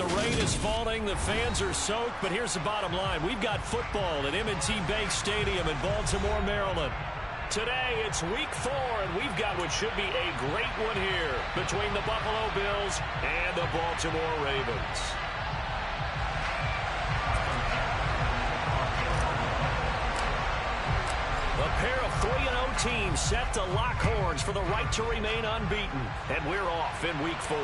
the rain is falling, the fans are soaked, but here's the bottom line. We've got football at M&T Bank Stadium in Baltimore, Maryland. Today, it's week 4, and we've got what should be a great one here between the Buffalo Bills and the Baltimore Ravens. A pair of 3-0 teams set to lock horns for the right to remain unbeaten, and we're off in week 4.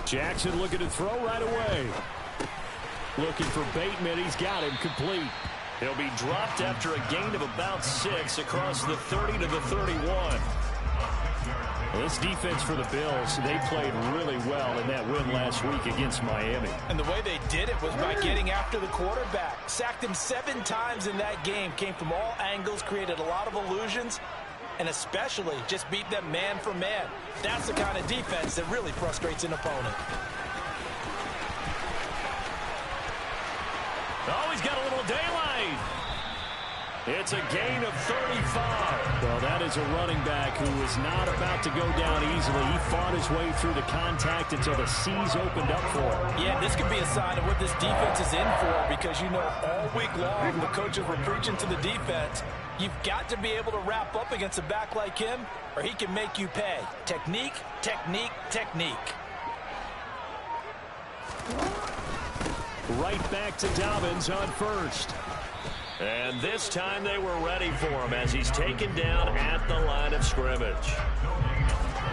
Jackson looking to throw right away. Looking for Bateman. He's got him complete. He'll be dropped after a gain of about 6 across the 30 to the 31. Well, this defense for the Bills, they played really well in that win last week against Miami. And the way they did it was by getting after the quarterback. Sacked him 7 times in that game. Came from all angles, created a lot of illusions, and especially just beat them man for man. That's the kind of defense that really frustrates an opponent. Oh, he's got a little daylight. It's a gain of 35. Well, that is a running back who is not about to go down easily. He fought his way through the contact until the C's opened up for him. Yeah, this could be a sign of what this defense is in for, because you know all week long the coaches were preaching to the defense. You've got to be able to wrap up against a back like him, or he can make you pay. Technique, technique, technique. Right back to Dobbins on first. And this time they were ready for him as he's taken down at the line of scrimmage.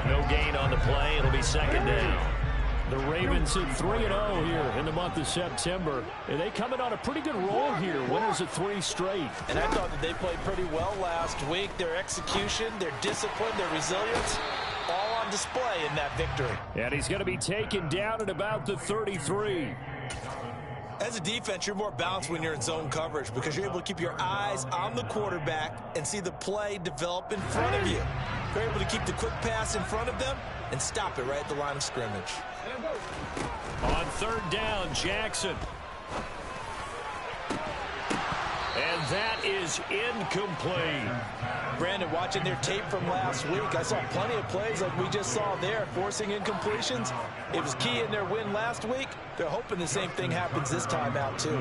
No gain on the play. It'll be second down. The Ravens at 3-0 here in the month of September. And they coming on a pretty good roll here. Winners of 3 straight. And I thought that they played pretty well last week. Their execution, their discipline, their resilience, all on display in that victory. And he's going to be taken down at about the 33. As a defense, you're more balanced when you're in zone coverage because you're able to keep your eyes on the quarterback and see the play develop in front of you. You're able to keep the quick pass in front of them and stop it right at the line of scrimmage. On third down, Jackson. And that is incomplete. Brandon, watching their tape from last week, I saw plenty of plays like we just saw there, forcing incompletions. It was key in their win last week. They're hoping the same thing happens this time out, too.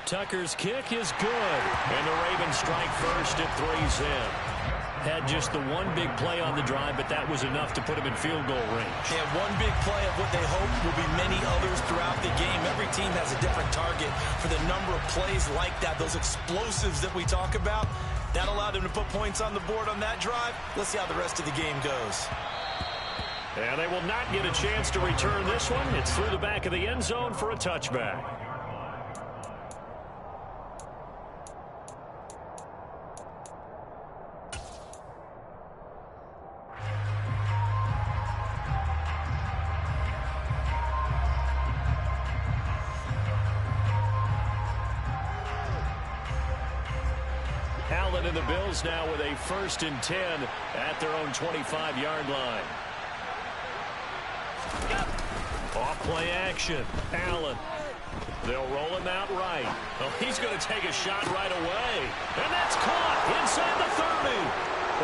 Tucker's kick is good. And the Ravens strike first at 3's in. Had just the one big play on the drive, but that was enough to put him in field goal range. Yeah, one big play of what they hope will be many others throughout the game. Every team has a different target for the number of plays like that, those explosives that we talk about. That allowed them to put points on the board on that drive. Let's see how the rest of the game goes. And they will not get a chance to return this one. It's through the back of the end zone for a touchback. Allen and the Bills now with a 1st and 10 at their own 25-yard line. Off play action. Allen. They'll roll him out right. Well, he's going to take a shot right away. And that's caught inside the 30.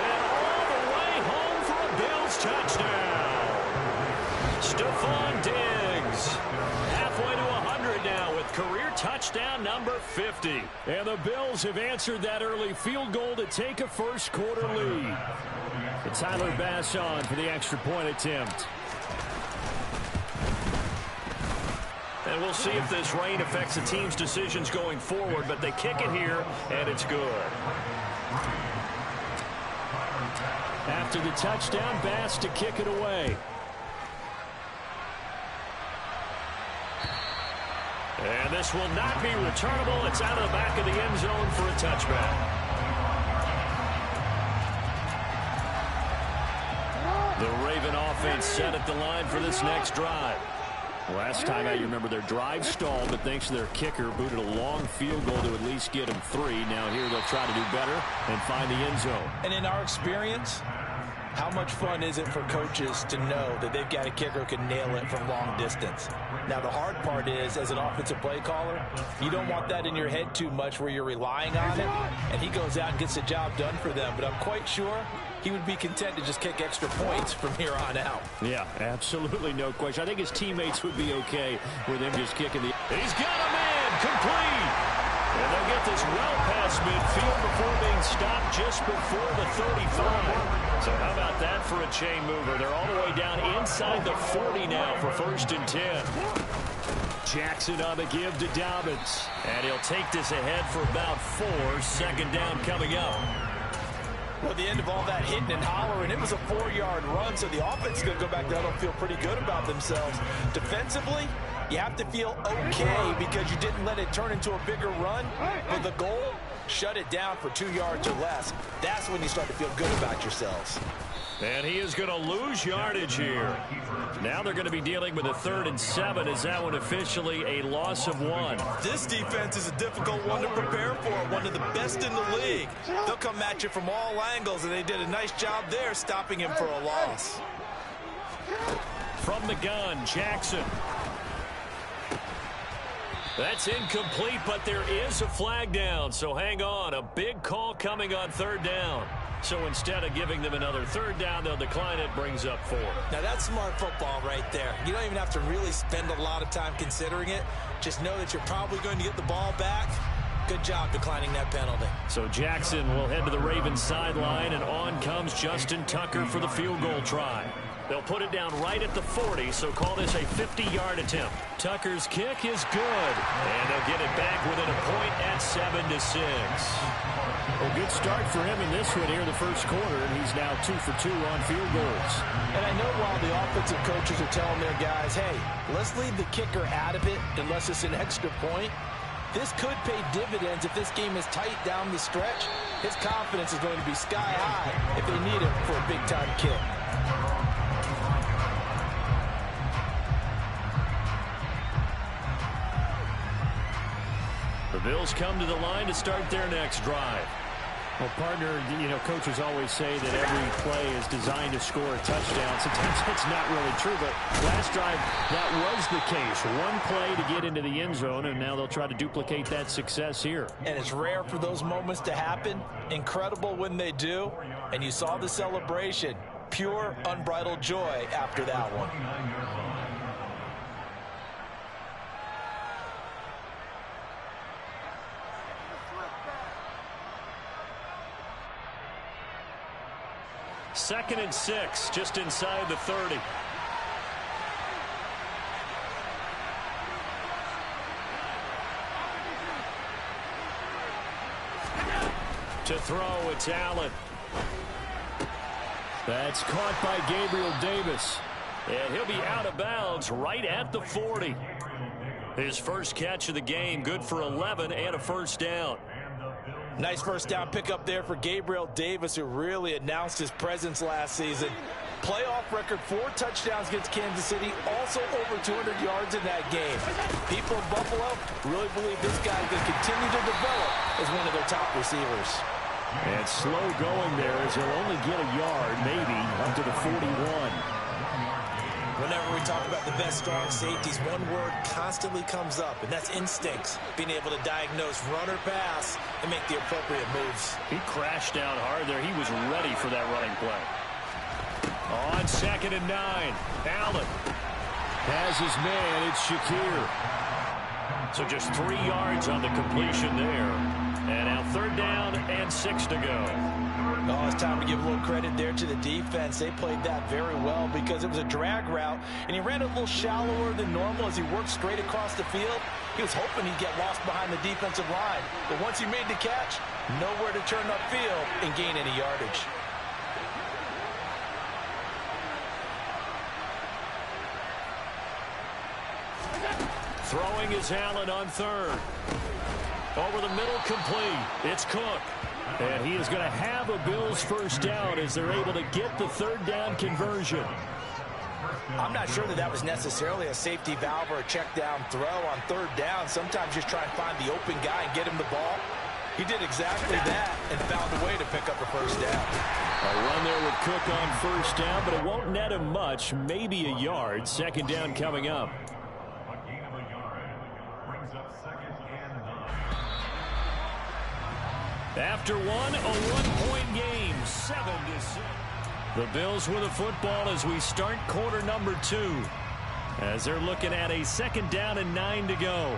And all the way home for a Bills touchdown. Stephon Diggs. Halfway to 100 now with career touchdown number 50. And the Bills have answered that early field goal to take a first-quarter lead. And Tyler Bass on for the extra point attempt. And we'll see if this rain affects the team's decisions going forward, but they kick it here, and it's good. After the touchdown, Bass to kick it away. And this will not be returnable. It's out of the back of the end zone for a touchback. The Raven offense set at the line for this next drive. Last time I remember their drive stalled, but thanks to their kicker, booted a long field goal to at least get them 3. Now here they'll try to do better and find the end zone. And in our experience, how much fun is it for coaches to know that they've got a kicker who can nail it from long distance? Now, the hard part is, as an offensive play caller, you don't want that in your head too much where you're relying on it, and he goes out and gets the job done for them. But I'm quite sure he would be content to just kick extra points from here on out. Yeah, absolutely no question. I think his teammates would be okay with him just kicking the... He's got a man, complete! And they'll get this well past midfield before being stopped just before the 35. So how about that for a chain mover? They're all the way down inside the 40 now for 1st and 10. Jackson on the give to Dobbins. And he'll take this ahead for about 4. 2nd down coming up. Well, the end of all that hitting and hollering, it was a 4-yard run, so the offense is going to go back down and feel pretty good about themselves. Defensively, you have to feel okay because you didn't let it turn into a bigger run. But the goal, shut it down for 2 yards or less. That's when you start to feel good about yourselves. And he is going to lose yardage here. Now they're going to be dealing with a 3rd and 7. Is that one officially a loss of 1? This defense is a difficult one to prepare for. One of the best in the league. They'll come at you from all angles, and they did a nice job there stopping him for a loss. From the gun, Jackson. That's incomplete, but there is a flag down, so hang on. A big call coming on 3rd down. So instead of giving them another 3rd down, they'll decline it, brings up 4. Now that's smart football right there. You don't even have to really spend a lot of time considering it. Just know that you're probably going to get the ball back. Good job declining that penalty. So Jackson will head to the Ravens sideline, and on comes Justin Tucker for the field goal try. They'll put it down right at the 40, so call this a 50-yard attempt. Tucker's kick is good, and they'll get it back within a point at 7-6. A good start for him in this one here, the first quarter, and he's now 2 for 2 on field goals. And I know while the offensive coaches are telling their guys, hey, let's leave the kicker out of it unless it's an extra point, this could pay dividends if this game is tight down the stretch. His confidence is going to be sky high if they need him for a big-time kick. The Bills come to the line to start their next drive. Well, partner, you know, coaches always say that every play is designed to score a touchdown. Sometimes that's not really true, but last drive, that was the case. One play to get into the end zone, and now they'll try to duplicate that success here. And it's rare for those moments to happen. Incredible when they do. And you saw the celebration. Pure, unbridled joy after that one. Second and 6, just inside the 30. To throw, it's Allen. That's caught by Gabriel Davis. And he'll be out of bounds right at the 40. His first catch of the game, good for 11 and a 1st down. Nice first down pickup there for Gabriel Davis, who really announced his presence last season. Playoff record, 4 touchdowns against Kansas City, also over 200 yards in that game. People in Buffalo really believe this guy is going to continue to develop as one of their top receivers. And slow going there as he'll only get a yard, maybe, up to the 41. Whenever we talk about the best strong safeties, one word constantly comes up, and that's instincts. Being able to diagnose run or pass and make the appropriate moves. He crashed down hard there. He was ready for that running play. On 2nd and 9, Allen has his man. It's Shakir. So just 3 yards on the completion there. And now 3rd down and 6 to go. Oh, it's time to give a little credit there to the defense. They played that very well because it was a drag route, and he ran a little shallower than normal as he worked straight across the field. He was hoping he'd get lost behind the defensive line, but once he made the catch, nowhere to turn upfield and gain any yardage. Throwing is Allen on third. Over the middle, complete. It's Cook. And he is going to have a Bills first down as they're able to get the third down conversion. I'm not sure that was necessarily a safety valve or a check down throw on third down. Sometimes just try and find the open guy and get him the ball. He did exactly that and found a way to pick up a first down. A run there with Cook on first down, but it won't net him much, maybe a yard. Second down coming up. After one, a one-point game, 7-6. The Bills with the football as we start quarter number 2. As they're looking at a second down and 9 to go.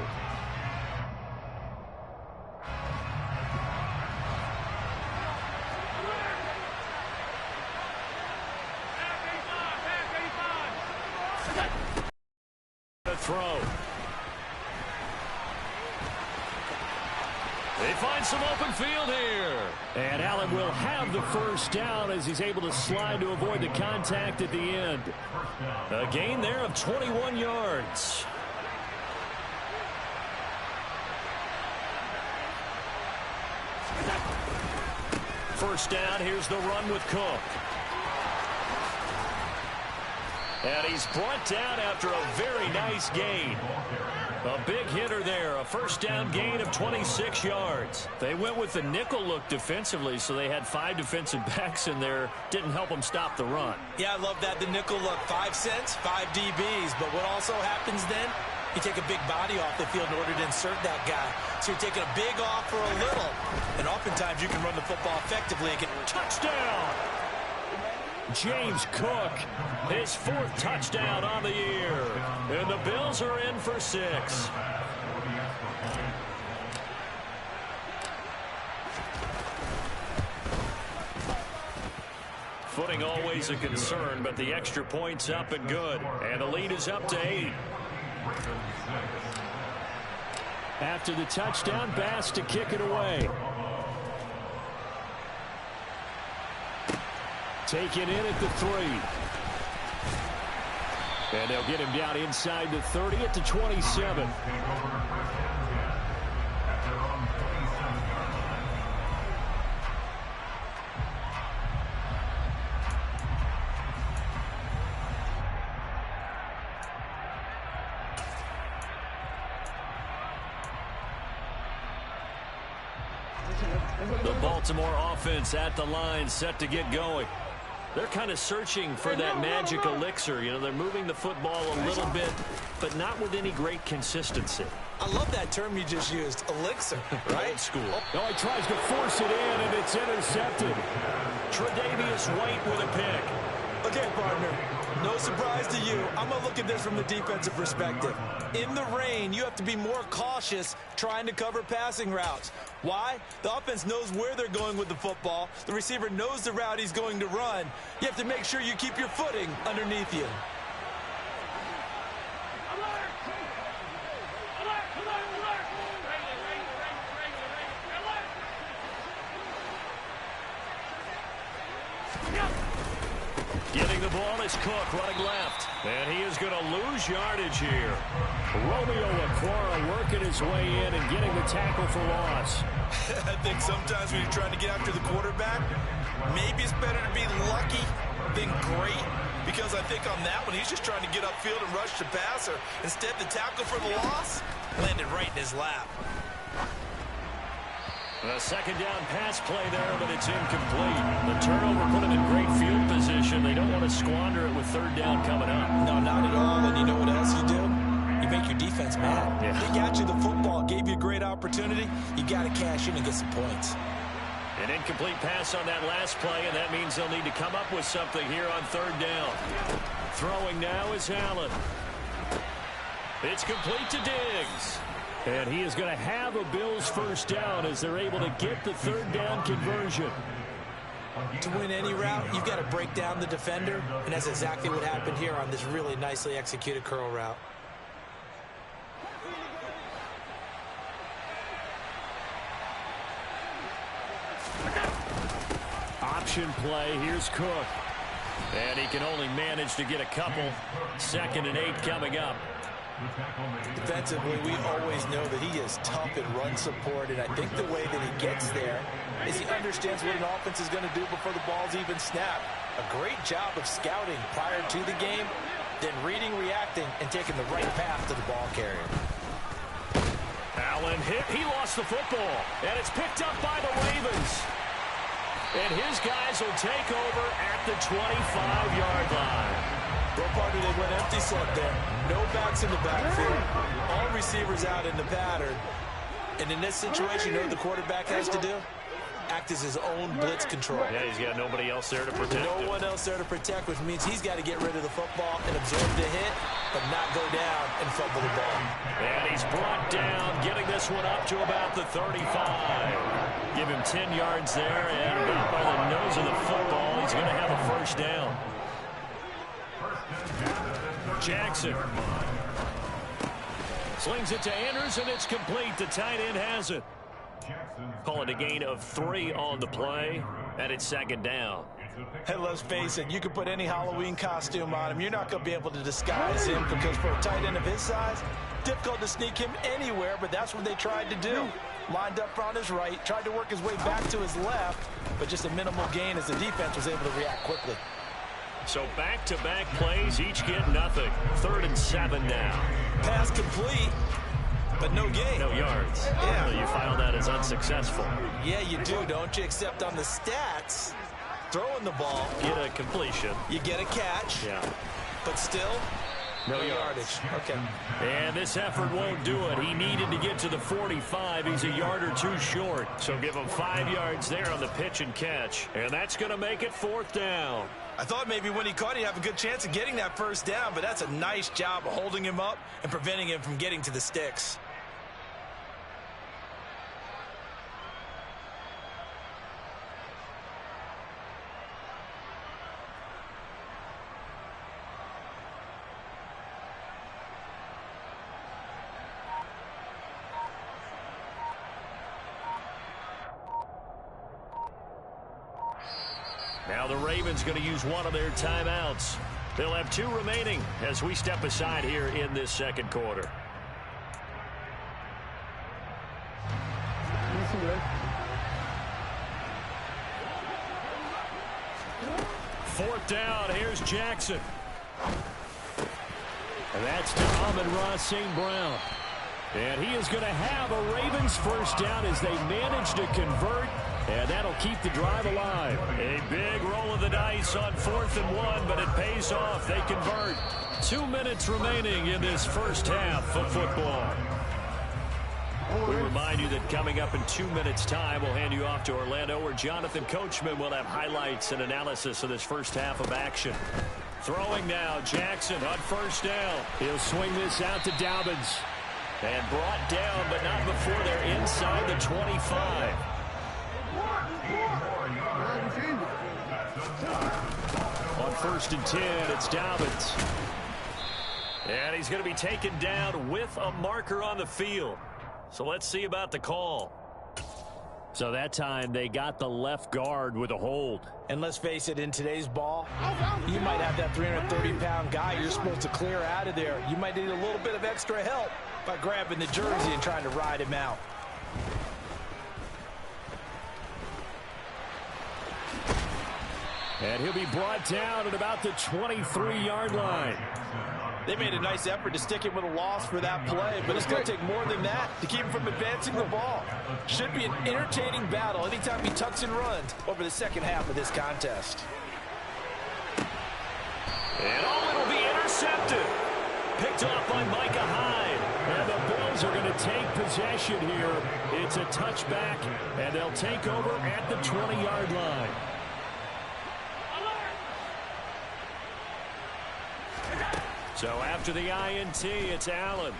Throw. They find some open field here. And Allen will have the first down as he's able to slide to avoid the contact at the end. A gain there of 21 yards. First down, here's the run with Cook. And he's brought down after a very nice gain. A big hitter there, a first down gain of 26 yards. They went with the nickel look defensively, so they had 5 defensive backs in there. Didn't help them stop the run. Yeah, I love that, the nickel look. 5 cents, 5 DBs. But what also happens then, you take a big body off the field in order to insert that guy. So you're taking a big off for a little. And oftentimes you can run the football effectively and get touchdown. James Cook, his 4th touchdown on the year. And the Bills are in for 6. Footing always a concern, but the extra point's up and good. And the lead is up to 8. After the touchdown, Bass to kick it away. Taken in at the 3. And they'll get him down inside the 30 at the 27. The Baltimore offense at the line, set to get going. They're kind of searching for that magic elixir. You know, they're moving the football a little bit, but not with any great consistency. I love that term you just used, elixir, right? Old school. Oh, he tries to force it in, and it's intercepted. Tre'Davious White with a pick. Okay, partner, no surprise to you. I'm going to look at this from the defensive perspective. In the rain, you have to be more cautious trying to cover passing routes. Why? The offense knows where they're going with the football. The receiver knows the route he's going to run. You have to make sure you keep your footing underneath you. Getting the ball is Cook running left. And he is going to lose yardage here. Romeo Okwara working his way in and getting the tackle for loss. I think sometimes when you're trying to get after the quarterback, maybe it's better to be lucky than great. Because I think on that one, he's just trying to get upfield and rush the passer. Instead, the tackle for the loss landed right in his lap. A second down pass play there, but it's incomplete. The turnover put them in great field position. They don't want to squander it with third down coming up. No, not at all. And you know what else you do? You make your defense mad. Yeah. They got you the football, gave you a great opportunity. You got to cash in and get some points. An incomplete pass on that last play, and that means they'll need to come up with something here on third down. Throwing now is Allen. It's complete to Diggs. And he is going to have a Bills first down as they're able to get the third down conversion. To win any route, you've got to break down the defender, and that's exactly what happened here on this really nicely executed curl route. Option play. Here's Cook. And he can only manage to get a couple. 2nd and 8 coming up. Defensively, we always know that he is tough in run support, and I think the way that he gets there is he understands what an offense is going to do before the ball's even snapped. A great job of scouting prior to the game, then reading, reacting, and taking the right path to the ball carrier. Allen hit. He lost the football, and it's picked up by the Ravens. And his guys will take over at the 25-yard line. Well, partner, they went empty set there. No backs in the backfield. All receivers out in the pattern. And in this situation, you know what the quarterback has to do? Act as his own blitz control. Yeah, he's got nobody else there to protect him. No one else there to protect, which means he's got to get rid of the football and absorb the hit, but not go down and fumble the ball. And he's brought down, getting this one up to about the 35. Give him 10 yards there, and about by the nose of the football, he's going to have a first down. Jackson slings it to Andrews, and it's complete. The tight end has it. Call it a gain of 3 on the play, and it's second down. Hey, let's face it, you can put any Halloween costume on him. You're not going to be able to disguise him because for a tight end of his size, difficult to sneak him anywhere, but that's what they tried to do. Lined up on his right, tried to work his way back to his left, but just a minimal gain as the defense was able to react quickly. So back-to-back plays, each get nothing. 3rd and 7 now. Pass complete, but no gain. No yards. Yeah. So you file that as unsuccessful. Yeah, you do, don't you? Except on the stats, throwing the ball. Get a completion. You get a catch. Yeah. But still, no yardage. Okay. And this effort won't do it. He needed to get to the 45. He's a yard or 2 short. So give him 5 yards there on the pitch and catch. And that's going to make it 4th down. I thought maybe when he caught, he'd have a good chance of getting that first down, but that's a nice job of holding him up and preventing him from getting to the sticks. Now the Ravens going to use one of their timeouts. They'll have 2 remaining as we step aside here in this second quarter. Fourth down, here's Jackson. And that's to Amon-Ra St. Brown. And he is going to have a Ravens first down as they manage to convert. And that'll keep the drive alive. A big roll of the dice on 4th and 1, but it pays off. They convert. 2 minutes remaining in this first half of football. We remind you that coming up in 2 minutes' time, we'll hand you off to Orlando, where Jonathan Coachman will have highlights and analysis of this first half of action. Throwing now, Jackson on first down. He'll swing this out to Dobbins. And brought down, but not before they're inside the 25. On 1st and 10, it's Dobbins. And he's going to be taken down with a marker on the field. So let's see about the call. So that time they got the left guard with a hold. And let's face it, in today's ball, you might have that 330-pound guy you're supposed to clear out of there. You might need a little bit of extra help by grabbing the jersey and trying to ride him out. And he'll be brought down at about the 23-yard line. They made a nice effort to stick him with a loss for that play, but it's going to take more than that to keep him from advancing the ball. Should be an entertaining battle anytime he tucks and runs over the second half of this contest. And it'll be intercepted. Picked off by Micah Hyde. And the Bills are going to take possession here. It's a touchback, and they'll take over at the 20-yard line. So after the INT, it's Allen.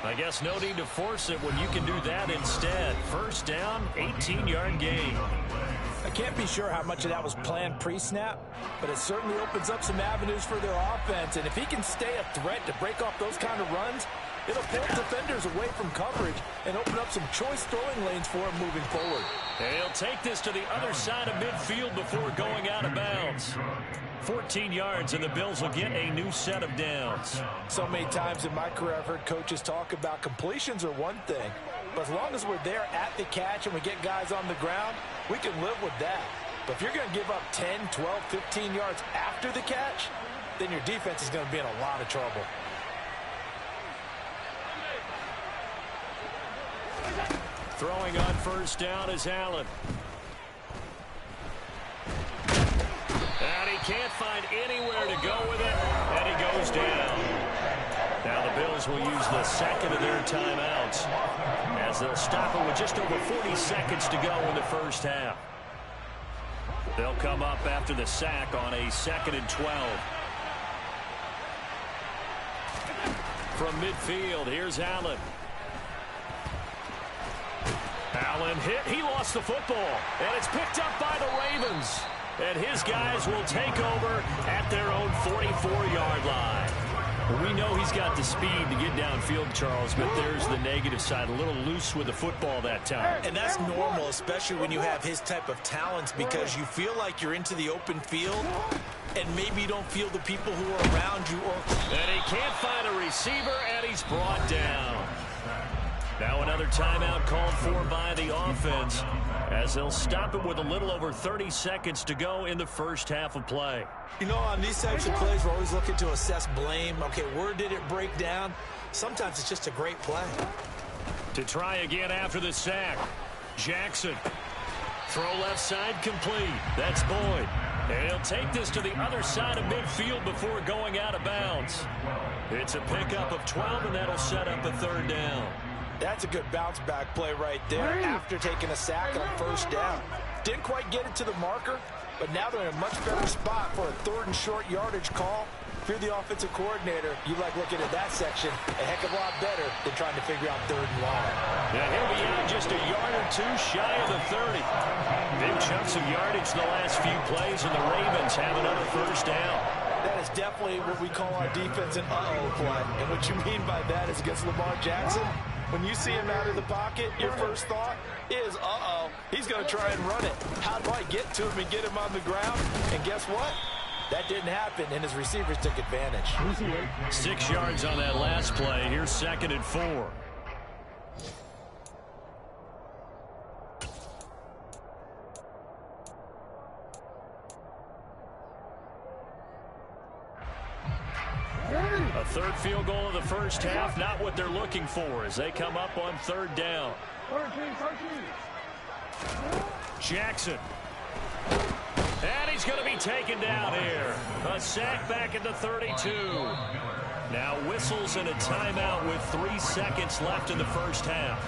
I guess no need to force it when you can do that instead. First down, 18-yard gain. I can't be sure how much of that was planned pre-snap, but it certainly opens up some avenues for their offense. And if he can stay a threat to break off those kind of runs, It'll pull defenders away from coverage and open up some choice throwing lanes for him moving forward. And he'll take this to the other side of midfield before going out of bounds. 14 yards, and the Bills will get a new set of downs. So many times in my career, I've heard coaches talk about completions are one thing, but as long as we're there at the catch and we get guys on the ground, we can live with that. But if you're going to give up 10, 12, 15 yards after the catch, then your defense is going to be in a lot of trouble. Throwing on first down is Allen. And he can't find anywhere to go with it, and he goes down. Now the Bills will use the second of their timeouts as they'll stop it with just over 40 seconds to go in the first half. They'll come up after the sack on a 2nd and 12. From midfield, here's Allen. Allen hit. He lost the football, and it's picked up by the Ravens. And his guys will take over at their own 44-yard line. We know he's got the speed to get downfield, Charles, but there's the negative side. A little loose with the football that time. And that's normal, especially when you have his type of talents, because you feel like you're into the open field, and maybe you don't feel the people who are around you. And he can't find a receiver, and he's brought down. Now another timeout called for by the offense as they'll stop it with a little over 30 seconds to go in the first half of play. You know, on these types of plays, we're always looking to assess blame. Okay, where did it break down? Sometimes it's just a great play. To try again after the sack. Jackson. Throw left side complete. That's Boyd. And he'll take this to the other side of midfield before going out of bounds. It's a pickup of 12, and that'll set up a third down. That's a good bounce-back play right there after taking a sack on first down. Didn't quite get it to the marker, but now they're in a much better spot for a 3rd and short yardage call. If you're the offensive coordinator, you like looking at that section a heck of a lot better than trying to figure out 3rd and long. Yeah, he'll be out just a yard or two shy of the 30. Big chunks of yardage the last few plays, and the Ravens have another first down. That is definitely what we call our defense an uh-oh play. And what you mean by that is against Lamar Jackson, when you see him out of the pocket, your first thought is, uh-oh, he's going to try and run it. How do I get to him and get him on the ground? And guess what? That didn't happen, and his receivers took advantage. 6 yards on that last play. Here's 2nd and 4. A third field goal of the first half, not what they're looking for as they come up on 3rd down. Jackson. And he's going to be taken down here. A sack back at the 32. Now whistles and a timeout with 3 seconds left in the first half.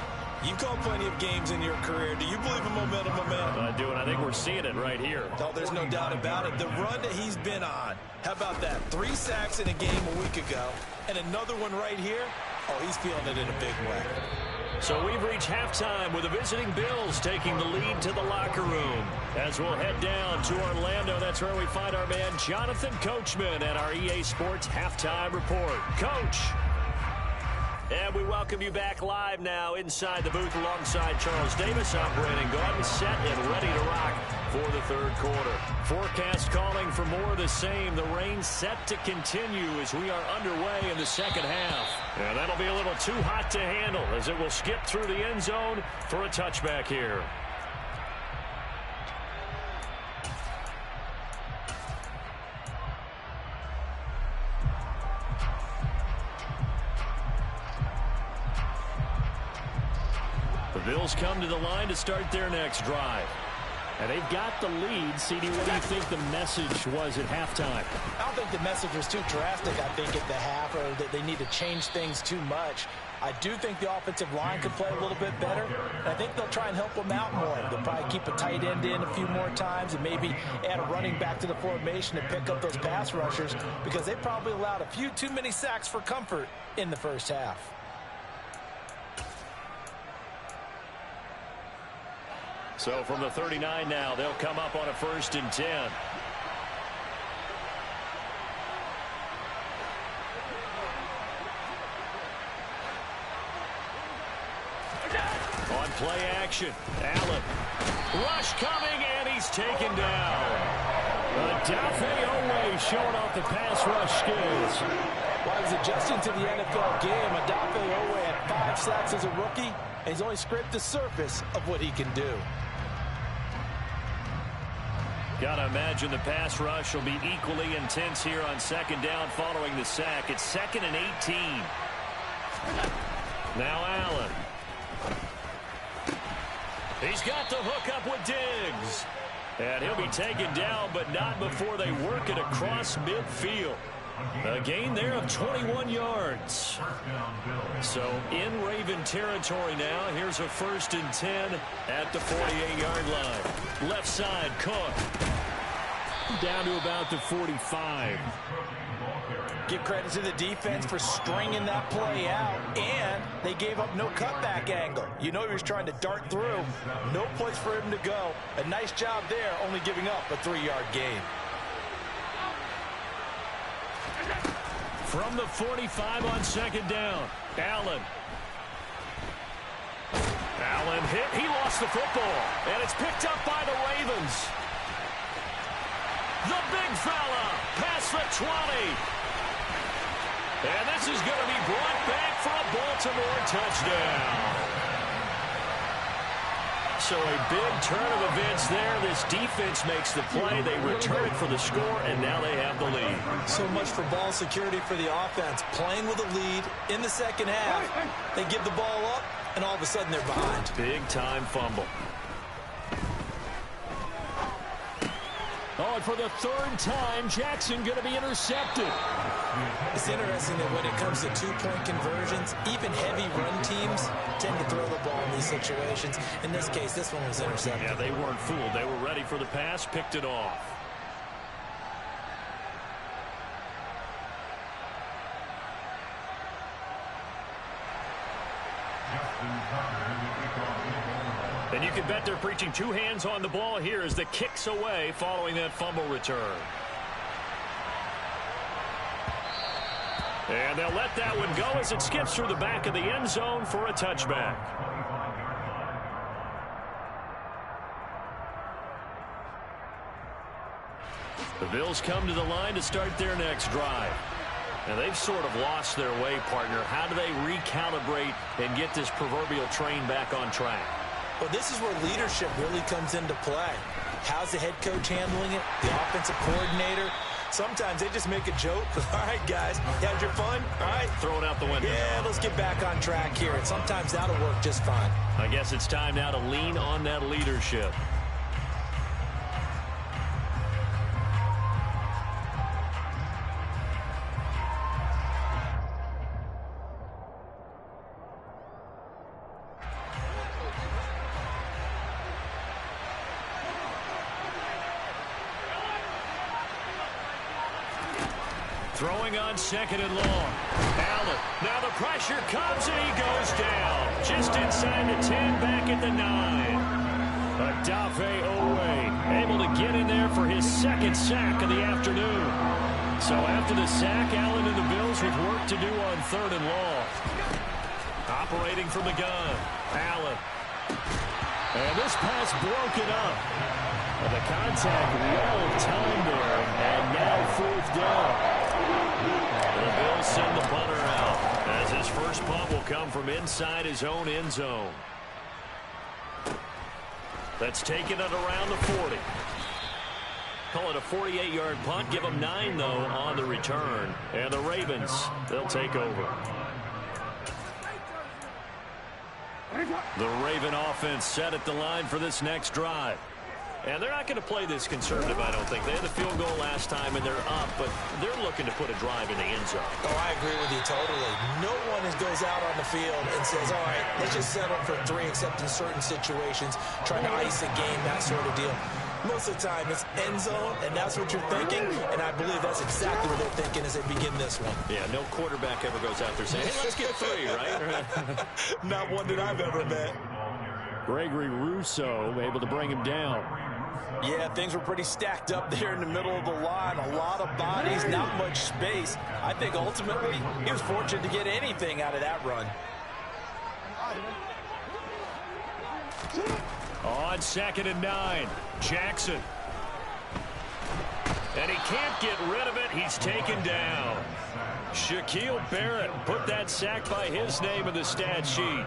You've called plenty of games in your career. Do you believe in momentum? I do, and I think we're seeing it right here. Oh, there's no doubt about it. The run that he's been on. How about that? 3 sacks in a game a week ago, and another one right here. Oh, he's feeling it in a big way. So we've reached halftime with the visiting Bills taking the lead to the locker room. As we'll head down to Orlando, that's where we find our man Jonathan Coachman at our EA Sports Halftime Report. Coach. And we welcome you back live now inside the booth alongside Charles Davis. I'm Brandon Gaudin, set and ready to rock for the 3rd quarter. Forecast calling for more of the same. The rain set to continue as we are underway in the 2nd half. And that'll be a little too hot to handle as it will skip through the end zone for a touchback here. The Bills come to the line to start their next drive. And they've got the lead. CD, what do you think the message was at halftime? I don't think the message was too drastic, I think, at the half, or that they need to change things too much. I do think the offensive line could play a little bit better. And I think they'll try and help them out more. They'll probably keep a tight end in a few more times and maybe add a running back to the formation and pick up those pass rushers because they probably allowed a few too many sacks for comfort in the first half. So from the 39 now, they'll come up on a 1st and 10. Play action. Allen. Rush coming, and he's taken down. Odafe Oweh showing off the pass rush skills. While he's adjusting to the NFL game, Odafe Oweh had 5 sacks as a rookie, and he's only scraped the surface of what he can do. Gotta imagine the pass rush will be equally intense here on second down following the sack. It's 2nd and 18. Now Allen. He's got the hook up with Diggs. And he'll be taken down, but not before they work it across midfield. A gain there of 21 yards. So in Raven territory now. Here's a 1st and 10 at the 48-yard line. Left side, Cook. Down to about the 45. Give credit to the defense for stringing that play out, and they gave up no cutback angle. You know he was trying to dart through. No place for him to go. A nice job there, only giving up a 3-yard gain. From the 45 on second down, Allen. Allen hit. He lost the football, and it's picked up by the Ravens. The big fella past the 20. And this is going to be brought back for a Baltimore touchdown. So a big turn of events there. This defense makes the play. They return it for the score, and now they have the lead. So much for ball security for the offense. Playing with a lead in the second half. They give the ball up, and all of a sudden they're behind. Big-time fumble. Oh, and for the 3rd time, Jackson going to be intercepted. It's interesting that when it comes to 2-point conversions, even heavy run teams tend to throw the ball in these situations. In this case, this one was intercepted. Yeah, they weren't fooled. They were ready for the pass, picked it off. And you can bet they're preaching 2 hands on the ball here as the kick's away following that fumble return. And they'll let that one go as it skips through the back of the end zone for a touchback. The Bills come to the line to start their next drive. And they've sort of lost their way, partner. How do they recalibrate and get this proverbial train back on track? Well, this is where leadership really comes into play. How's the head coach handling it? The offensive coordinator? Sometimes they just make a joke. All right, guys, you had your fun? All right. Throw it out the window. Yeah, let's get back on track here. And sometimes that'll work just fine. I guess it's time now to lean on that leadership. Throwing on 2nd and long. Allen. Now the pressure comes and he goes down. Just inside the 10, back at the 9. Odafe Oweh able to get in there for his 2nd sack of the afternoon. So after the sack, Allen and the Bills with work to do on 3rd and long. Operating from the gun. Allen. And this pass broken up. And the contact well timed there. And now 4th down. The Bills send the punter out as his first punt will come from inside his own end zone. That's taken it around the 40. Call it a 48-yard punt. Give them 9, though, on the return. And the Ravens, they'll take over. The Raven offense set at the line for this next drive. And they're not going to play this conservative, I don't think. They had the field goal last time, and they're up, but they're looking to put a drive in the end zone. Oh, I agree with you totally. No one goes out on the field and says, all right, let's just settle for 3, except in certain situations, trying to ice a game, that sort of deal. Most of the time, it's end zone, and that's what you're thinking, and I believe that's exactly what they're thinking as they begin this one. Yeah, no quarterback ever goes out there saying, hey, let's get 3, right? Not one that I've ever met. Gregory Rousseau able to bring him down. Yeah, things were pretty stacked up there in the middle of the line. A lot of bodies, not much space. I think ultimately he was fortunate to get anything out of that run. On 2nd and 9, Jackson. And he can't get rid of it. He's taken down. Shaquille Barrett put that sack by his name in the stat sheet.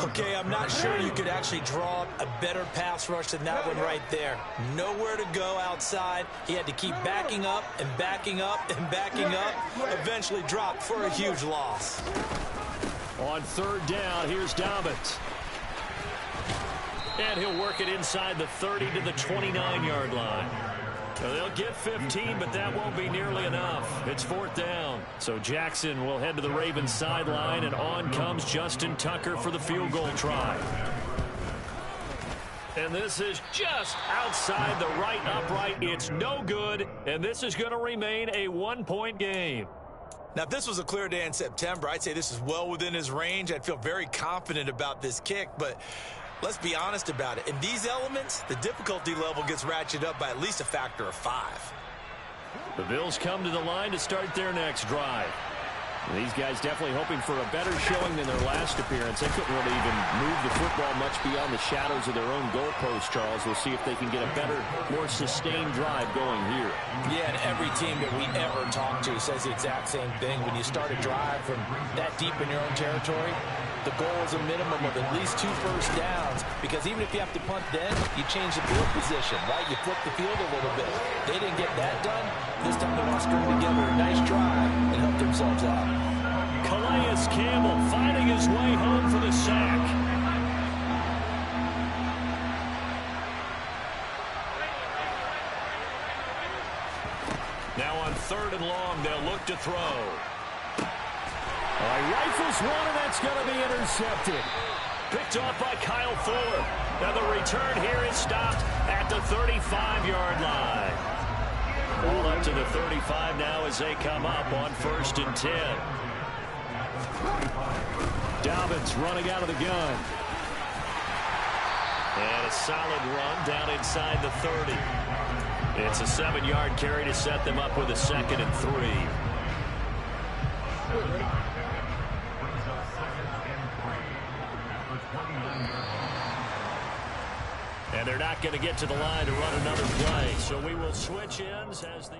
Okay, I'm not sure you could actually draw a better pass rush than that one right there. Nowhere to go outside. He had to keep backing up and backing up and backing up. Eventually dropped for a huge loss. On 3rd down, here's Dobbins. And he'll work it inside the 30 to the 29-yard line. Now, they'll get 15, but that won't be nearly enough. It's 4th down. So Jackson will head to the Ravens sideline, and on comes Justin Tucker for the field goal try. And this is just outside the right upright. It's no good, and this is going to remain a 1-point game. Now, if this was a clear day in September, I'd say this is well within his range. I'd feel very confident about this kick, but let's be honest about it. In these elements, the difficulty level gets ratcheted up by at least a factor of 5. The Bills come to the line to start their next drive. These guys definitely hoping for a better showing than their last appearance. They couldn't really even move the football much beyond the shadows of their own goalpost, Charles. We'll see if they can get a better, more sustained drive going here. Yeah, and every team that we ever talk to says the exact same thing. When you start a drive from that deep in your own territory, the goal is a minimum of at least 2 first downs, because even if you have to punt then, you change the field position, right? You flip the field a little bit. They didn't get that done. This time they want to string together a nice drive and help themselves out. Calais Campbell finding his way home for the sack. Now on 3rd and long, they'll look to throw. All right, rifles one, and that's going to be intercepted. Picked off by Kyle Fuller. Now the return here is stopped at the 35-yard line. Ball up to the 35 now as they come up on 1st and 10. Dobbins running out of the gun. And a solid run down inside the 30. It's a 7-yard carry to set them up with a 2nd and 3. And they're not going to get to the line to run another play. So we will switch ends as the...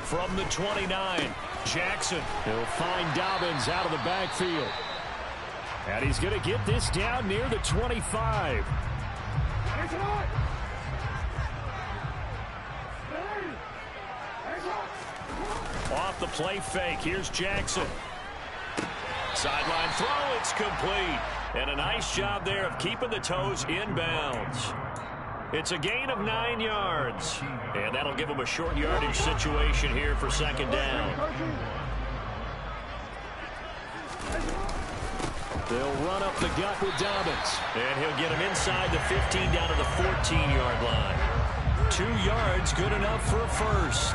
From the 29, Jackson. He'll find Dobbins out of the backfield. And he's going to get this down near the 25. Off the play fake. Here's Jackson. Sideline throw. It's complete. And a nice job there of keeping the toes inbounds. It's a gain of 9 yards. And that'll give them a short yardage situation here for 2nd down. They'll run up the gut with Dobbins. And he'll get him inside the 15 down to the 14-yard line. 2 yards, good enough for a first.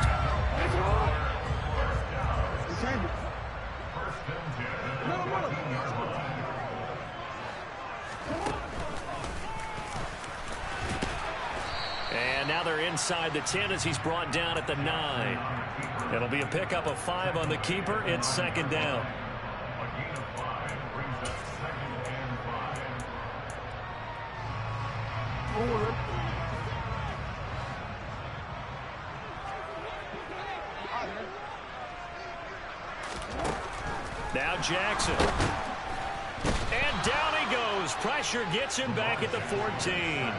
And now they're inside the 10 as he's brought down at the 9. It'll be a pickup of 5 on the keeper. It's 2nd down. Now Jackson. And down he goes. Pressure gets him back at the 14.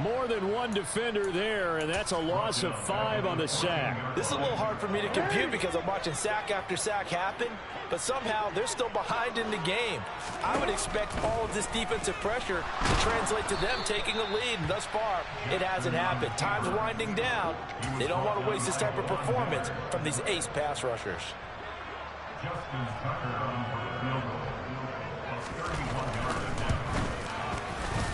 More than one defender there, and that's a loss of 5 on the sack. This is a little hard for me to compute because I'm watching sack after sack happen, but somehow they're still behind in the game. I would expect all of this defensive pressure to translate to them taking a lead, and thus far, it hasn't happened. Time's winding down. They don't want to waste this type of performance from these ace pass rushers.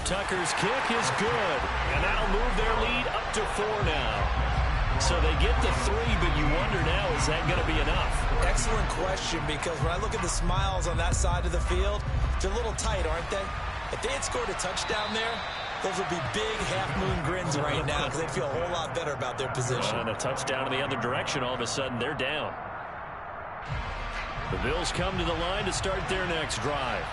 Tucker's kick is good, and that'll move their lead up to 4 now. So they get the 3, but you wonder now, is that going to be enough? Excellent question, because when I look at the smiles on that side of the field, they're a little tight, aren't they? If they had scored a touchdown there, Those will be big half-moon grins right now because they feel a whole lot better about their position. And a touchdown in the other direction. All of a sudden, they're down. The Bills come to the line to start their next drive.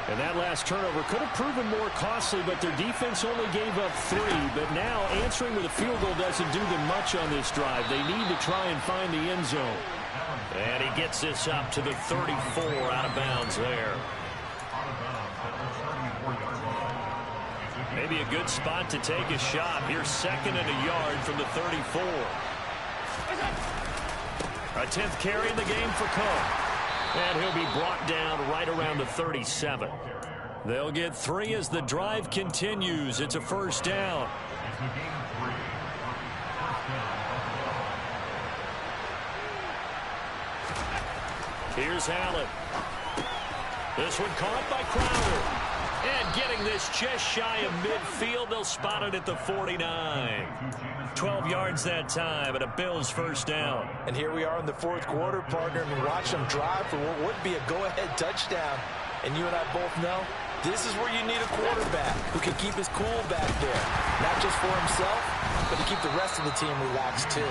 And that last turnover could have proven more costly, but their defense only gave up 3. But now answering with a field goal doesn't do them much on this drive. They need to try and find the end zone. And he gets this up to the 34 out of bounds there. Maybe a good spot to take a shot. Here's 2nd and a yard from the 34. A 10th carry in the game for Cook. And he'll be brought down right around the 37. They'll get 3 as the drive continues. It's a first down. Here's Allen. This one caught by Crowder. And getting this just shy of midfield, they'll spot it at the 49. 12 yards that time, and a Bills first down. And here we are in the 4th quarter, partner. I mean, watch them drive for what would be a go-ahead touchdown. And you and I both know this is where you need a quarterback who can keep his cool back there. Not just for himself, but to keep the rest of the team relaxed too.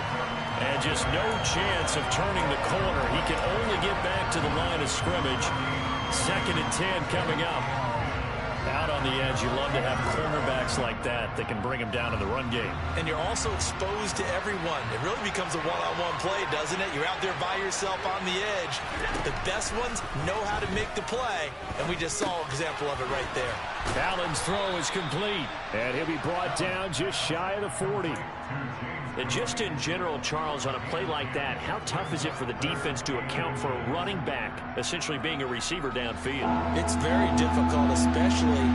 And just no chance of turning the corner. He can only get back to the line of scrimmage. 2nd and 10 coming up. Out on the edge, you love to have cornerbacks like that can bring him down in the run game. And you're also exposed to everyone. It really becomes a one-on-one play, doesn't it? You're out there by yourself on the edge. The best ones know how to make the play, and we just saw an example of it right there. Allen's throw is complete, and he'll be brought down just shy of the 40. And just in general, Charles, on a play like that, how tough is it for the defense to account for a running back essentially being a receiver downfield? It's very difficult, especially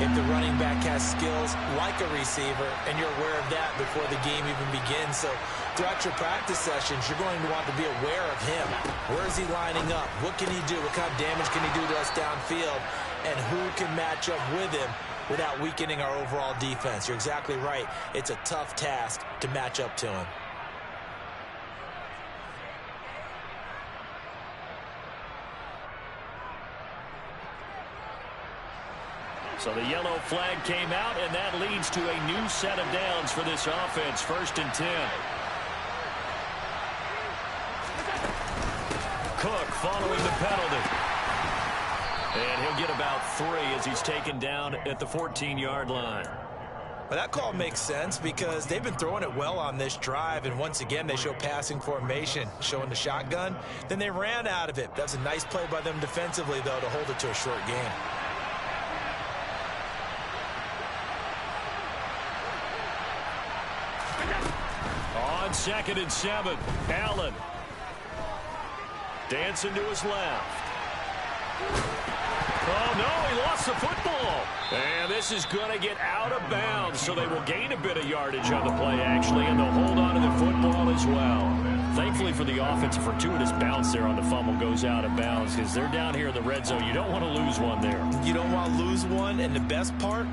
if the running back has skills like a receiver, and you're aware of that before the game even begins. So throughout your practice sessions, you're going to want to be aware of him. Where is he lining up? What can he do? What kind of damage can he do to us downfield? And who can match up with him without weakening our overall defense? You're exactly right. It's a tough task to match up to him. So the yellow flag came out, and that leads to a new set of downs for this offense. 1st and 10. Cook following the penalty. And he'll get about 3 as he's taken down at the 14-yard line. Well, that call makes sense because they've been throwing it well on this drive, and once again they show passing formation, showing the shotgun. Then they ran out of it. That's a nice play by them defensively, though, to hold it to a short game. On 2nd and 7, Allen. Dancing to his left. Oh, no, he lost the football. And this is going to get out of bounds, so they will gain a bit of yardage on the play, actually, and they'll hold on to the football as well. Thankfully for the offense, a fortuitous bounce there on the fumble goes out of bounds because they're down here in the red zone. You don't want to lose one there. You don't want to lose one, and the best part,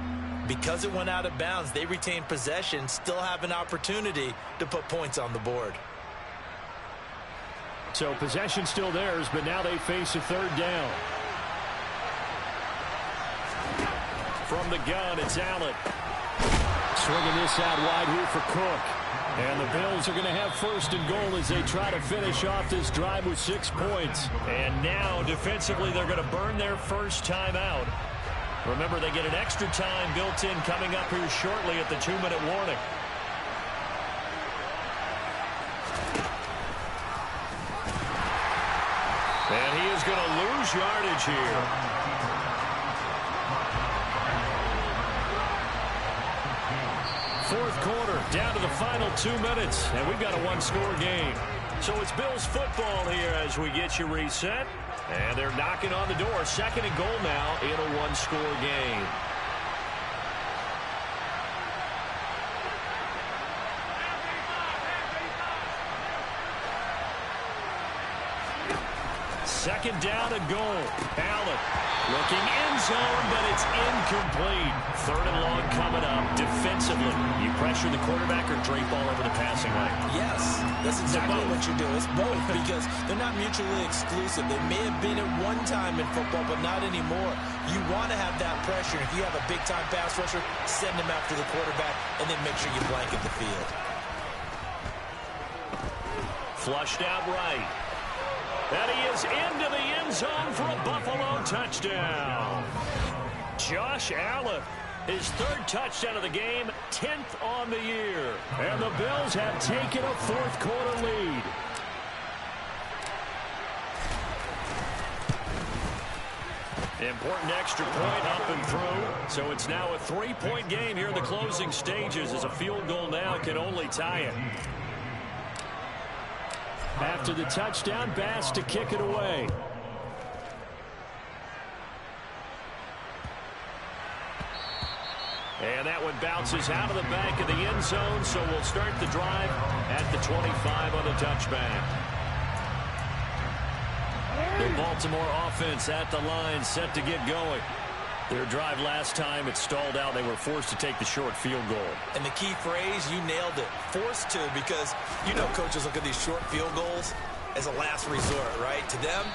because it went out of bounds, they retain possession, still have an opportunity to put points on the board. So possession still theirs, but now they face a 3rd down. From the gun, it's Allen. Swinging this out wide here for Cook. And the Bills are going to have 1st and goal as they try to finish off this drive with 6 points. And now, defensively, they're going to burn their first time out. Remember, they get an extra time built in coming up here shortly at the 2-minute warning. And he is going to lose yardage here. Fourth quarter, down to the final 2 minutes, and we've got a 1-score game. So it's Bills football here as we get you reset. And they're knocking on the door. 2nd and goal now in a 1-score game. Second down and goal. Allen looking end zone, but it's incomplete. Third and long coming up. Defensively, you pressure the quarterback or drape all over the passing lane? Yes, that's exactly what you do. It's both because they're not mutually exclusive. They may have been at one time in football, but not anymore. You want to have that pressure. If you have a big-time pass rusher, send him after the quarterback, and then make sure you blanket the field. Flushed out right. And he is into the end zone for a Buffalo touchdown. Josh Allen, his third touchdown of the game, 10th on the year. And the Bills have taken a fourth-quarter lead. Important extra point up and through. So it's now a 3-point game here in the closing stages as a field goal now can only tie it. After the touchdown, Bass to kick it away. And that one bounces out of the back of the end zone, so we'll start the drive at the 25 on the touchback. The Baltimore offense at the line, set to get going. Their drive last time, it stalled out. They were forced to take the short field goal. And the key phrase, you nailed it. Forced to, because you know coaches look at these short field goals as a last resort, right? To them,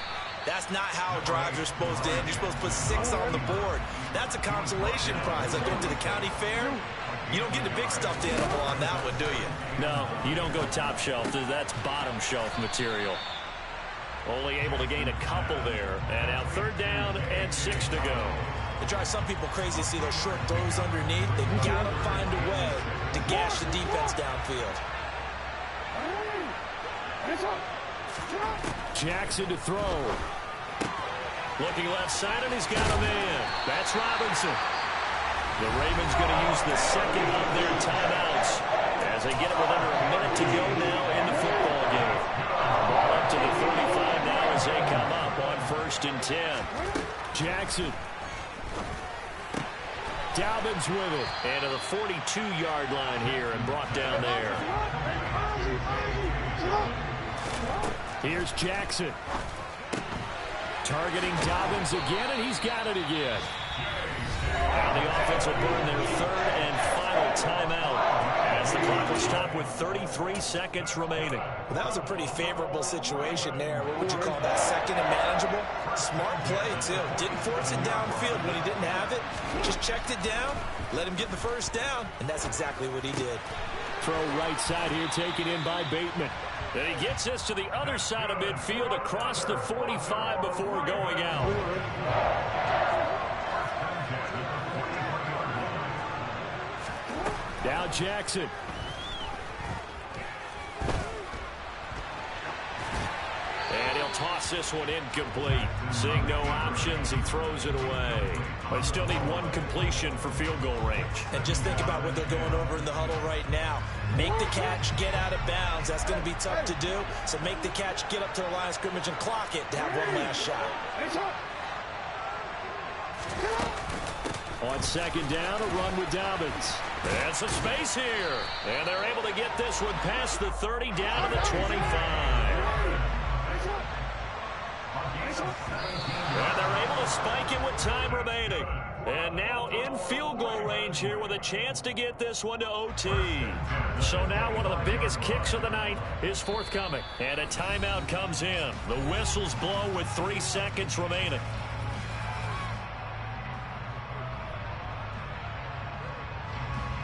that's not how drives are supposed to end. You're supposed to put 6 on the board. That's a consolation prize. Like going to the county fair, you don't get the big stuffed animal on that one, do you? No, you don't go top shelf. That's bottom shelf material. Only able to gain a couple there. And now third down and 6 to go. It drives some people crazy to see those short throws underneath. They've got to find a way to gash the defense downfield. Jackson to throw. Looking left side, and he's got a man. That's Robinson. The Ravens going to use the second of their timeouts as they get it with under a minute to go now in the football game. Ball up to the 35 now as they come up on 1st and 10. Jackson. Dobbins with it. And to the 42-yard line here and brought down there. Here's Jackson. Targeting Dobbins again, and he's got it again. Now the offense will burn their third and final timeout as the clock will stop with 33 seconds remaining. Well, that was a pretty favorable situation there. What would you call that? Second and manageable? Smart play, too. Didn't force it downfield when he didn't have it. Just checked it down, let him get the first down, and that's exactly what he did. Throw right side here, taken in by Bateman. And he gets this to the other side of midfield across the 45 before going out. Now Jackson. And he'll toss this one incomplete. Seeing no options, he throws it away. They still need one completion for field goal range. And just think about what they're going over in the huddle right now. Make the catch, get out of bounds. That's going to be tough to do. So make the catch, get up to the line of scrimmage, and clock it to have one last shot. On second down, a run with Dobbins. And some space here. And they're able to get this one past the 30 down to the 25. And they're able to spike it with time remaining. And now in field goal range here with a chance to get this one to OT. So now one of the biggest kicks of the night is forthcoming. And a timeout comes in. The whistles blow with 3 seconds remaining.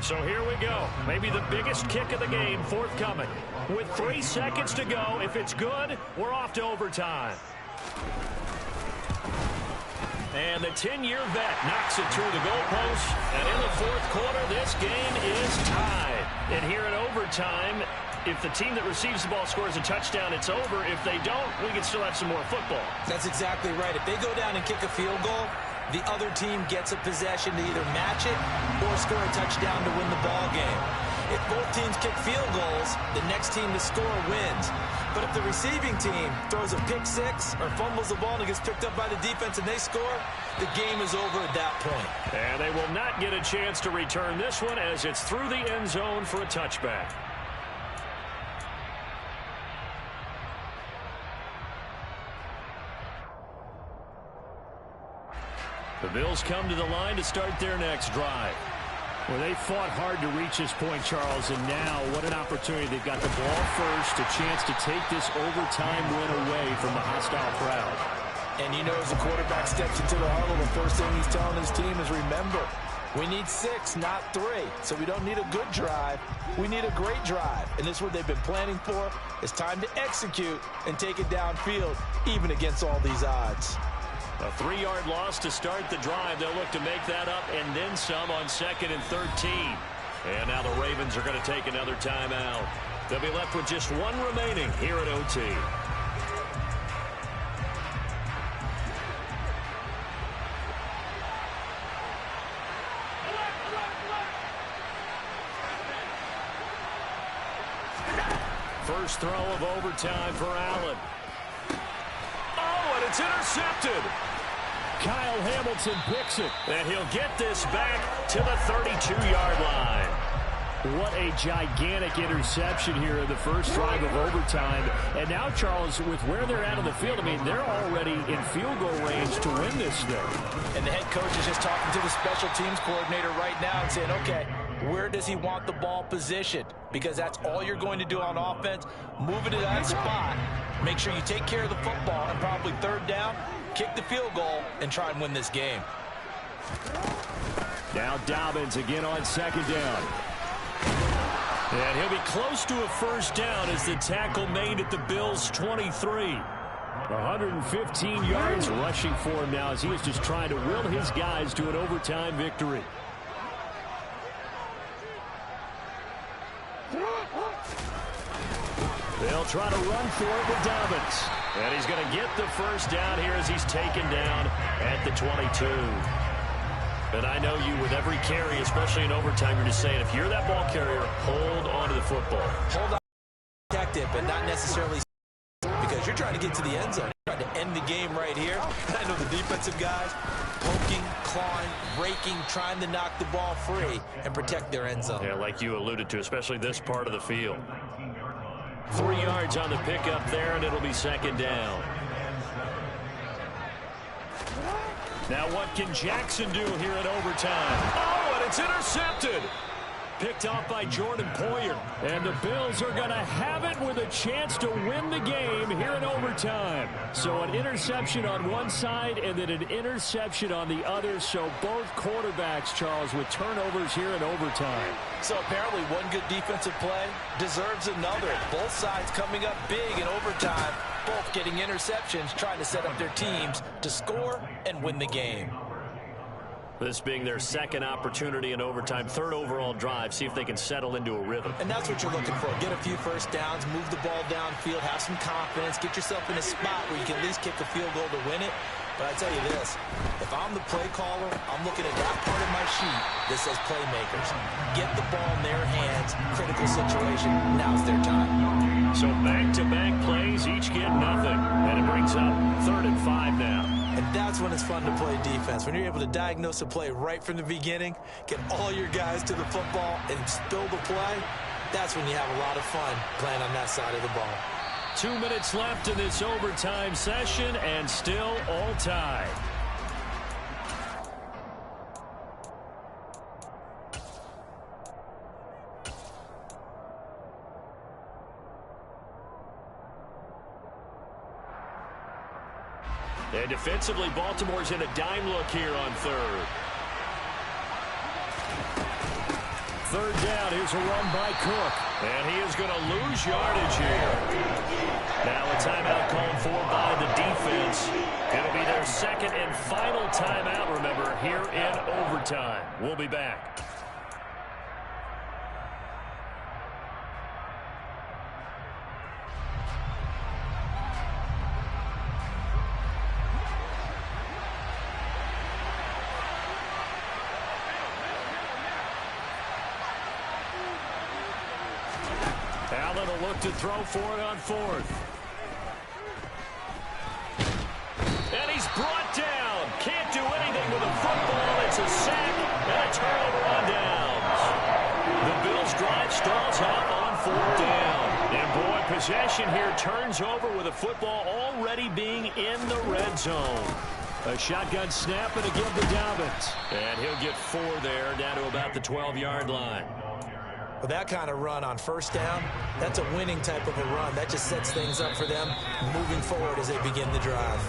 So here we go. Maybe the biggest kick of the game forthcoming. With 3 seconds to go, if it's good, we're off to overtime. And the 10-year vet knocks it through the goalpost. And in the fourth quarter, this game is tied. And here in overtime, if the team that receives the ball scores a touchdown, it's over. If they don't, we can still have some more football. That's exactly right. If they go down and kick a field goal, the other team gets a possession to either match it or score a touchdown to win the ball game. If both teams kick field goals, the next team to score wins. But if the receiving team throws a pick six or fumbles the ball and it gets picked up by the defense and they score, the game is over at that point. And they will not get a chance to return this one as it's through the end zone for a touchback. The Bills come to the line to start their next drive. Well, they fought hard to reach this point, Charles, and now what an opportunity. They've got the ball first, a chance to take this overtime win away from the hostile crowd. And you know, as the quarterback steps into the huddle, the first thing he's telling his team is, remember, we need 6, not 3. So we don't need a good drive. We need a great drive. And this is what they've been planning for. It's time to execute and take it downfield, even against all these odds. A 3-yard loss to start the drive. They'll look to make that up and then some on 2nd and 13. And now the Ravens are going to take another timeout. They'll be left with just 1 remaining here at OT. First throw of overtime for Allen. Oh, and it's intercepted. Kyle Hamilton picks it. And he'll get this back to the 32-yard line. What a gigantic interception here in the first drive of overtime. And now, Charles, with where they're at on the field, I mean, they're already in field goal range to win this thing. And the head coach is just talking to the special teams coordinator right now and saying, okay, where does he want the ball positioned? Because that's all you're going to do on offense. Move it to that spot. Make sure you take care of the football, and probably 3rd down, kick the field goal, and try and win this game. Now Dobbins again on 2nd down. And he'll be close to a first down as the tackle made at the Bills' 23. 115 yards rushing for him now as he is just trying to will his guys to an overtime victory. They'll try to run for it with Dobbins. And he's going to get the first down here as he's taken down at the 22. And I know you, with every carry, especially in overtime, you're just saying, if you're that ball carrier, hold on to the football. Hold on, protect it, but not necessarily, because you're trying to get to the end zone. You're trying to end the game right here. I know the defensive guys poking, clawing, raking, trying to knock the ball free and protect their end zone. Yeah, like you alluded to, especially this part of the field. 3 yards on the pickup there, and it'll be 2nd down. Now what can Jackson do here in overtime? Oh, and it's intercepted. Picked off by Jordan Poyer. And the Bills are going to have it with a chance to win the game here in overtime. So an interception on one side and then an interception on the other. So both quarterbacks, Charles, with turnovers here in overtime. So apparently one good defensive play deserves another. Both sides coming up big in overtime. Both getting interceptions, trying to set up their teams to score and win the game. This being their 2nd opportunity in overtime, 3rd overall drive, see if they can settle into a rhythm. And that's what you're looking for. Get a few first downs, move the ball downfield, have some confidence, get yourself in a spot where you can at least kick a field goal to win it. But I tell you this, if I'm the play caller, I'm looking at that part of my sheet that says playmakers. Get the ball in their hands, critical situation, now's their time. So back-to-back plays, each get nothing. And it brings up 3rd and 5 now. And that's when it's fun to play defense. When you're able to diagnose a play right from the beginning, get all your guys to the football, and spill the play, that's when you have a lot of fun playing on that side of the ball. 2 minutes left in this overtime session, and still all tied. And defensively, Baltimore's in a dime look here on 3rd. 3rd down, here's a run by Cook. And he is going to lose yardage here. Now a timeout called for by the defense. It'll be their 2nd and final timeout, remember, here in overtime. We'll be back. Allen will look to throw for it on 4th. And he's brought down. Can't do anything with a football. It's a sack and a turnover on downs. The Bills' drive stalls out on 4th down. And boy, possession here turns over with a football already being in the red zone. A shotgun snap and a give to Dobbins. And he'll get 4 there, down to about the 12-yard line. With that kind of run on first down, that's a winning type of a run. That just sets things up for them moving forward as they begin the drive.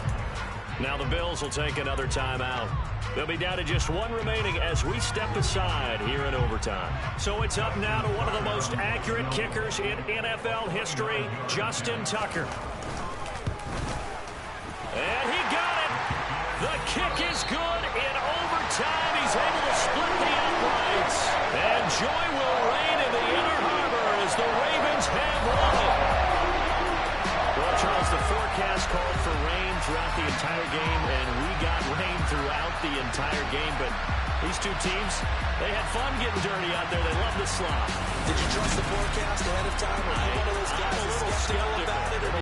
Now the Bills will take another timeout. They'll be down to just 1 remaining as we step aside here in overtime. So it's up now to one of the most accurate kickers in NFL history, Justin Tucker. And he got it. The kick is good in overtime. He's able to split the uprights. And joy will reign in the Inner Harbor as the Ravens have won it. Well, Charles, the forecast called for rain throughout the entire game, and we got rain throughout the entire game. But these two teams, they had fun getting dirty out there. They love the slop. Did you trust the forecast ahead of time? Or are you one of those guys that's skeptical about it?